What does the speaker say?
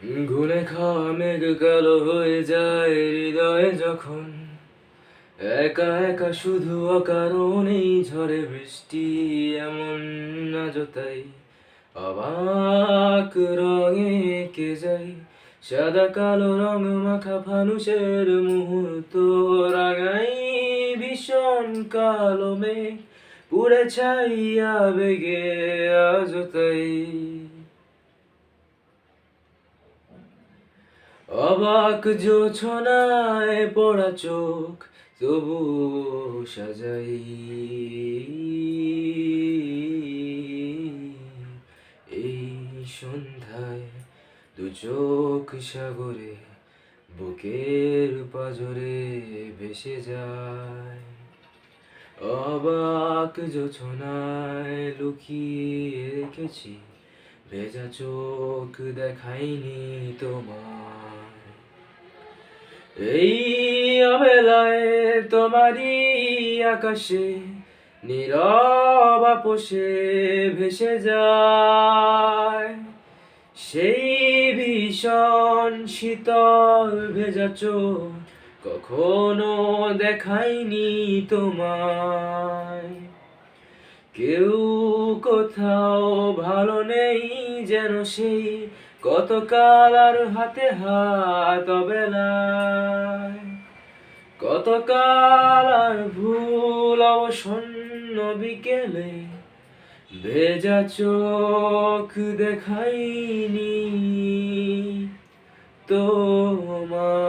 ঘুনে খাওয়া মেঘ কালো হয়ে যায় হৃদয়ে যখন একা একা শুধু অকারণেই ঝরে বৃষ্টি এমন আজও তাই অবাক রঙে এঁকে যাই সাদা কালো রং মাখা ফানুষের মুহূর্ত রাঙাই ভীষণ কালো মেঘ পুড়ে ছাইয়া বেগে আজও তাই অবাক জোছনায় পড়া চোখ তবু সাজাই এই সন্ধ্যায় দু চোখ সাগরে বুকের পাজরে ভেসে যায় অবাক জোছনায় লুকিয়ে রেখেছি ভেজা চোখ দেখাইনি তোমার এই অবেলায় তোমারই আকাশে নীরব আপোষে ভেসে যায় সেই ভীষণ শীতল ভেজা চোখ কখনো দেখাইনি তোমায় কেউ কোথাও ভালো নেই যেন সেই কতকাল আর হাতে হাত অবেলায় কতকাল আর ভুল অবসন্ন বিকেলে ভেজা চোখ দেখাইনি তোমার